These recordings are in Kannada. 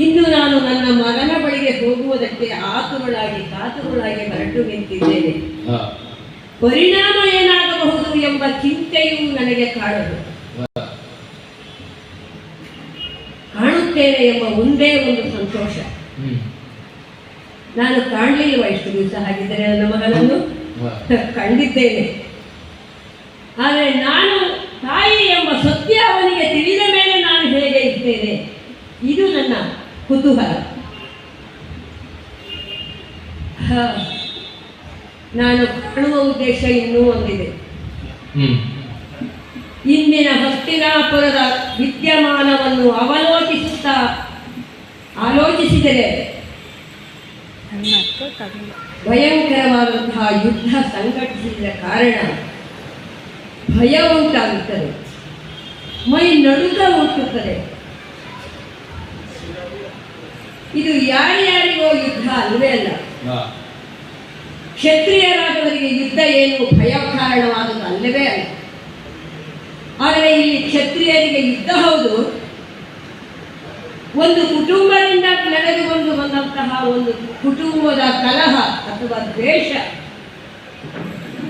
ಇಂದು ನಾನು ನನ್ನ ಮಗನ ಬಳಿಗೆ ಹೋಗುವುದಕ್ಕೆ ಕಾತುಗಳಾಗಿ ಹೊರಟು ನಿಂತಿದ್ದೇನೆ. ಪರಿಣಾಮ ಏನಾಗಬಹುದು ಎಂಬ ಚಿಂತೆಯೂ ನನಗೆ ಕಾಣುತ್ತೇನೆ ಎಂಬ ಒಂದೇ ಒಂದು ಸಂತೋಷ. ನಾನು ಕಾಣಲಿಲ್ವ ಇಷ್ಟು ದಿವಸ? ಹಾಗಿದ್ದರೆ ನನ್ನ ಮಗನನ್ನು ಕಂಡಿದ್ದೇನೆ. ಆದರೆ ನಾನು ತಾಯಿ ಎಂಬ ಸತ್ಯ ಅವನಿಗೆ ತಿಳಿದ ಮೇಲೆ ನಾನು ಹೇಗೆ ಇರ್ತೇನೆ, ಇದು ನನ್ನ ಕುತೂಹಲ. ನಾನು ಕಾಣುವ ಉದ್ದೇಶ ಇನ್ನೂ ಒಂದಿದೆ. ಇಂದಿನ ಹಸ್ತಿನಾಪುರದ ವಿದ್ಯಮಾನವನ್ನು ಆಲೋಚಿಸಿದರೆ ಭಯಂಕರವಾದಂತಹ ಯುದ್ಧ ಸಂಘಟಿಸಿದ ಕಾರಣ ಭಯ ಉಂಟಾಗುತ್ತದೆ, ಮೈ ನಡುಕ ಹುಟ್ಟುತ್ತದೆ. ಇದು ಯಾರ್ಯಾರಿಗೋ ಯುದ್ಧ ಅಲ್ವೇ ಅಲ್ಲ. ಕ್ಷತ್ರಿಯರಾದವರಿಗೆ ಯುದ್ಧ ಏನು ಭಯ ಕಾರಣವಾದದ್ದು ಅಲ್ಲವೇ ಅಲ್ಲ. ಆದರೆ ಇಲ್ಲಿ ಕ್ಷತ್ರಿಯರಿಗೆ ಯುದ್ಧ ಹೌದು, ಒಂದು ಕುಟುಂಬದಿಂದ ನಡೆದುಕೊಂಡು ಬಂದಂತಹ ಒಂದು ಕುಟುಂಬದ ಕಲಹ ಅಥವಾ ದ್ವೇಷ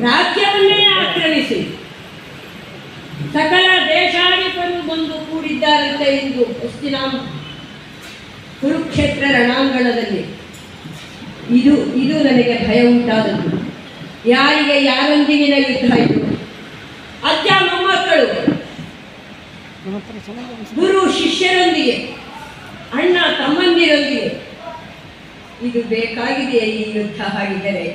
ರಾಜ್ಯವನ್ನೇ ಆಕ್ರಮಿಸಿ ಸಕಲ ದೇಶಾಧಿಪರು ಬಂದು ಕೂಡಿದ್ದಾರಂತೆ ಇಂದು ಕುರುಕ್ಷೇತ್ರ ರಣಾಂಗಣದಲ್ಲಿ. ಇದು ನನಗೆ ಭಯ ಉಂಟಾದದ್ದು. ಯಾರೊಂದಿಗಿನ ಯುದ್ಧ ಇದು? ಅಜ್ಜ ಮೊಮ್ಮಕ್ಕಳು, ಗುರು ಶಿಷ್ಯರೊಂದಿಗೆ, ಅಣ್ಣ ತಮ್ಮಂದಿರೊಂದಿಗೆ. ಇದು ಬೇಕಾಗಿದೆಯೇ ಈ ಯುದ್ಧ? ಹಾಗಿದ್ದರೆ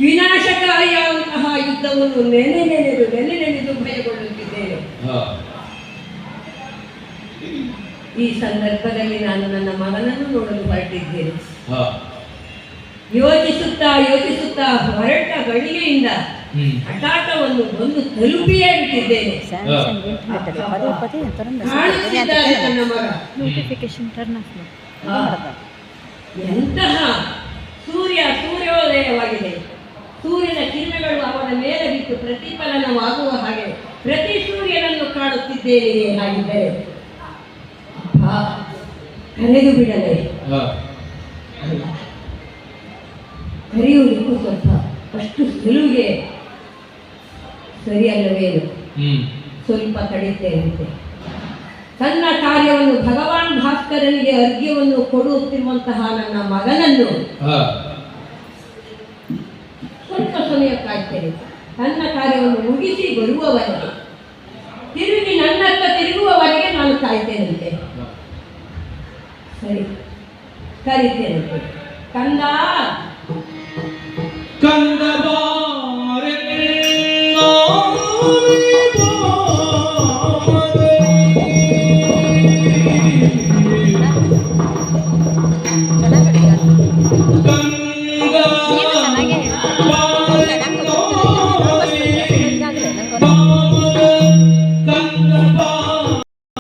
ವಿನಾಶಕಾರಿಯಾದಂತಹ ಯುದ್ಧವನ್ನು ನೆನೆದು ಭಯಗೊಳ್ಳುತ್ತಿದ್ದೇನೆ. ಈ ಸಂದರ್ಭದಲ್ಲಿ ನಾನು ನನ್ನ ಮಗನನ್ನು ನೋಡಲು ಹೊರಟಿದ್ದೇನೆ. ಯೋಚಿಸುತ್ತಾ ಹೊರಟ ಗಳಿಗೆಯಿಂದ ಹಠಾಟವನ್ನು ಬಂದು ತಲುಪಿಯೇ ಬಿಟ್ಟಿದ್ದೇನೆ. ನನ್ನ ಮಗ ಎಂತಹ ಸೂರ್ಯೋದಯವಾಗಿದೆ. ಸೂರ್ಯನ ಕಿರಣಗಳು ಅವನ ಮೇಲೆ ಬಿಟ್ಟು ಪ್ರತಿಫಲನವಾಗುವ ಹಾಗೆ ಪ್ರತಿ ಸೂರ್ಯನನ್ನು ಕಾಣುತ್ತಿದ್ದೇನೆ. ಹಾಗಿದ್ದರೆ ಕರೆದು ಬಿಡಲೇ? ಕರೆಯುವುದಕ್ಕೂ ಸ್ವಲ್ಪ ಅಷ್ಟು ಸುಲುವಿಗೆ ಸರಿಯಲ್ಲವೇನು? ಸ್ವಲ್ಪ ತಡೆಯುತ್ತೇನೆ. ತನ್ನ ಕಾರ್ಯವನ್ನು ಭಗವಾನ್ ಭಾಸ್ಕರನಿಗೆ ಅರ್ಘ್ಯವನ್ನು ಕೊಡುತ್ತಿರುವಂತಹ ನನ್ನ ಮಗನನ್ನು ಸ್ವಲ್ಪ ಸಮಯ ಕಾಯ್ತೇನೆ. ತನ್ನ ಕಾರ್ಯವನ್ನು ಮುಗಿಸಿ ಬರುವವರೆಗೆ, ತಿರುಗಿ ನನ್ನತ್ತ ತಿರುಗುವವರೆಗೆ ನಾನು ಕಾಯ್ತೇನಂತೆ. ಸರಿ, ಕರೀತೇನಂತೆ. ಕಂದ